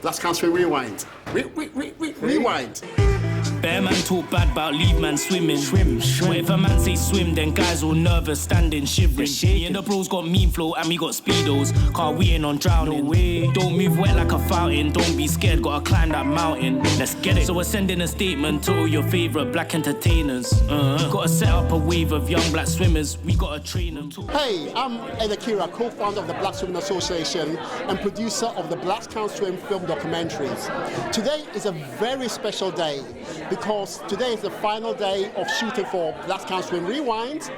Black Country Rewind. Rewind. Bear man talk bad about leave man swimming. Swim. But if a man say swim, then guys all nervous, standing, shivering. Me and the bros got mean flow and we got speedos. Car we ain't on drowning. No way. Don't move wet like a fountain. Don't be scared, gotta climb that mountain. Let's get it. So we're sending a statement to all your favourite black entertainers. Gotta set up a wave of young black swimmers. We gotta train them too. Hey, I'm Ed Akira, co-founder of the Black Swimming Association and producer of the Black Country Swim film documentaries. Today is a very special day because today is the final day of shooting for Black Country Swim Rewind,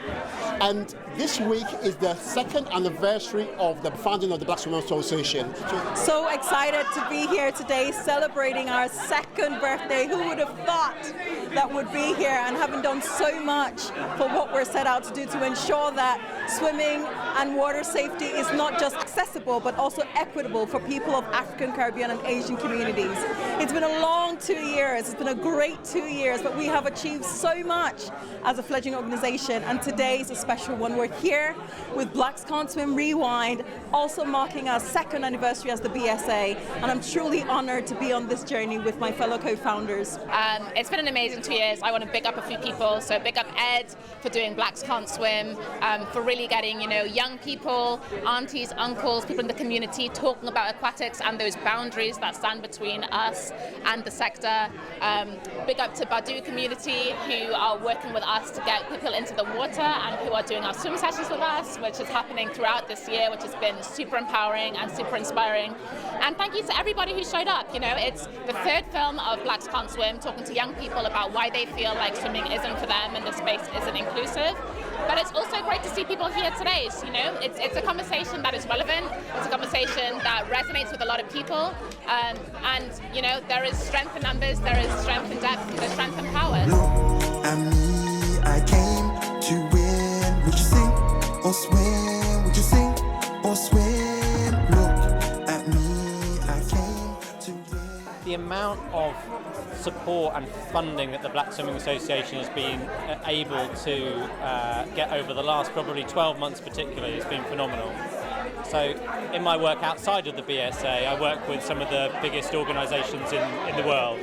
and this week is the second anniversary of the founding of the Black Swimming Association. So excited to be here today celebrating our second birthday. Who would have thought that would be here, and having done so much for what we're set out to do to ensure that swimming and water safety is not just accessible but also equitable for people of African, Caribbean and Asian communities. It's been a long 2 years, it's been a great 2 years, but we have achieved so much as a fledgling organisation, and today is a special one. We're here with Blacks Can't Swim Rewind, also marking our second anniversary as the BSA, and I'm truly honoured to be on this journey with my fellow co-founders. It's been an amazing 2 years. I want to big up a few people, so big up Ed for doing Blacks Can't Swim, for really getting young people, aunties, uncles, people in the community talking about aquatics and those boundaries that stand between us and the sector. Big up to Badu community who are working with us to get people into the water and who are doing our swim sessions with us, which is happening throughout this year, which has been super empowering and super inspiring. And thank you to everybody who showed up. It's the third film of Blacks Can't Swim, talking to young people about why they feel like swimming isn't for them and the space isn't inclusive. But it's also great to see people here today. It's a conversation that is relevant. It's a conversation that resonates with a lot of people. And there is strength in numbers, there is strength in depth, and there's strength in power. Look at me, I came to win. Would you sing or swim? Would you sing or swim? Look at me, I came to win. The amount of support and funding that the Black Swimming Association has been able to get over the last probably 12 months particularly has been phenomenal. So in my work outside of the BSA, I work with some of the biggest organisations in the world.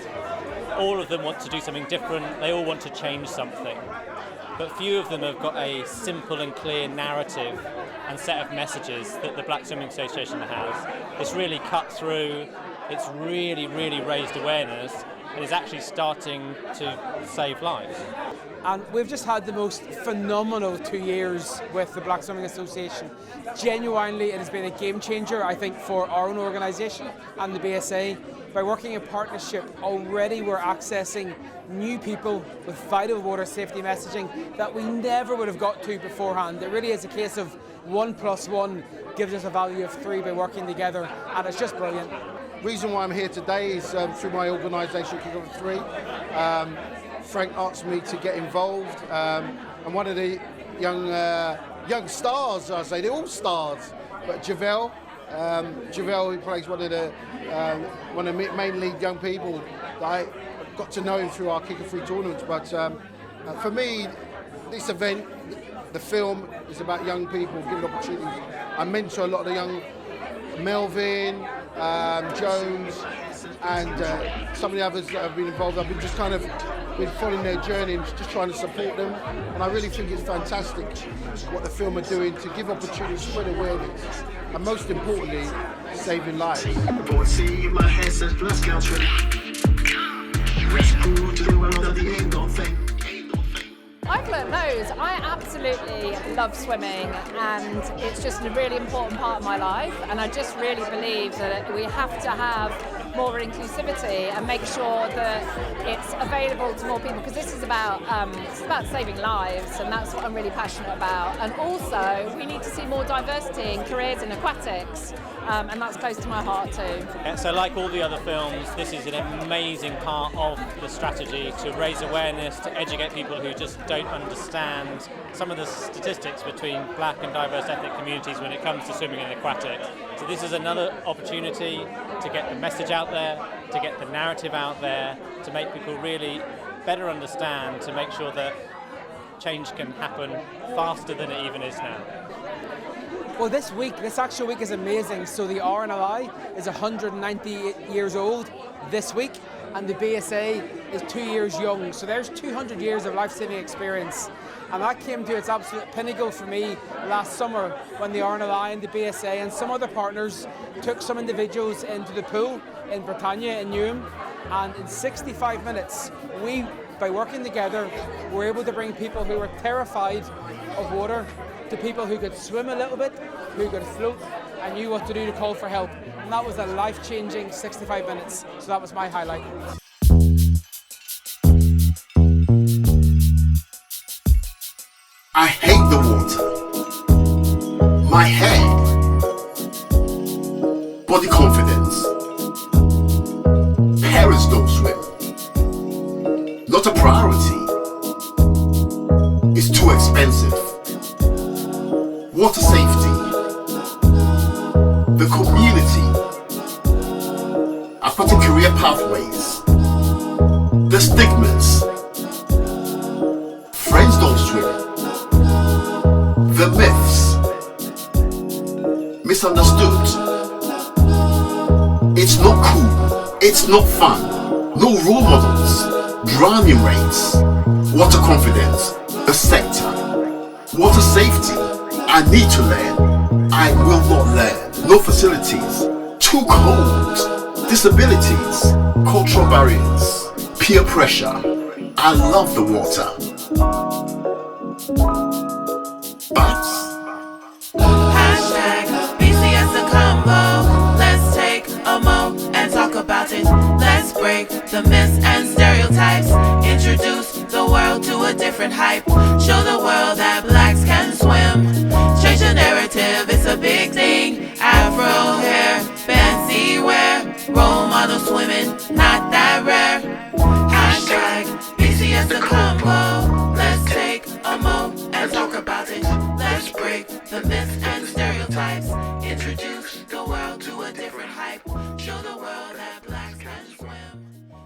All of them want to do something different, they all want to change something. But few of them have got a simple and clear narrative and set of messages that the Black Swimming Association has. It's really cut through, it's really raised awareness, and is actually starting to save lives. And we've just had the most phenomenal 2 years with the Black Swimming Association. Genuinely, it has been a game changer, I think, for our own organisation and the BSA. By working in partnership, already we're accessing new people with vital water safety messaging that we never would have got to beforehand. It really is a case of 1 + 1 gives us a value of 3 by working together, and it's just brilliant. Reason why I'm here today is through my organisation, Kick Off 3. Frank asked me to get involved. I'm one of the young stars, I say, they're all stars. But Javell, who plays one of the main lead young people, I got to know him through our Kick Off 3 tournaments. But for me, this event, the film, is about young people, giving opportunities. I mentor a lot of the young Melvin, Jones, and some of the others that have been involved. I've been just kind of been following their journey and just trying to support them. And I really think it's fantastic what the film are doing to give opportunities, spread awareness, and most importantly, saving lives. I've learned loads. I absolutely love swimming, and it's just a really important part of my life, and I just really believe that we have to have more inclusivity and make sure that it's available to more people, because this is about saving lives, and that's what I'm really passionate about. And also we need to see more diversity in careers in aquatics, and that's close to my heart too. So like all the other films, this is an amazing part of the strategy to raise awareness, to educate people who just don't understand some of the statistics between black and diverse ethnic communities when it comes to swimming and aquatics. So this is another opportunity to get the message out there, to get the narrative out there, to make people really better understand, to make sure that change can happen faster than it even is now. Well, this actual week is amazing. So the RNLI is 198 years old this week, and the BSA is 2 years young. So there's 200 years of life-saving experience. And that came to its absolute pinnacle for me last summer when the RNLI and the BSA and some other partners took some individuals into the pool in Britannia in Newham. And in 65 minutes, by working together, were able to bring people who were terrified of water to people who could swim a little bit, who could float, and knew what to do to call for help. And that was a life-changing 65 minutes. So that was my highlight. I hate the water. My head. Body confidence. Parents don't swim. Not a priority. It's too expensive. Water safety. The community. Aquatic career pathways. The stigmas. Friends don't swim. The myths. Misunderstood. It's not cool. It's not fun. No role models. Drowning rates. Water confidence. The sector. Water safety. I need to learn. I will not learn. No facilities. Too cold. Disabilities. Cultural barriers. Peer pressure. I love the water. But Hashtag BCS a combo. Let's take a mo and talk about it. Let's break the myths and stereotypes. Introduce the world to a different hype. Show the world that blacks can swim. Change the narrative, it's a big thing. Afro hair, fancy wear. Role model swimming, not that rare. Hashtag BCS a combo. Let's take a mo and talk about it. Let's break the myths and stereotypes. Introduce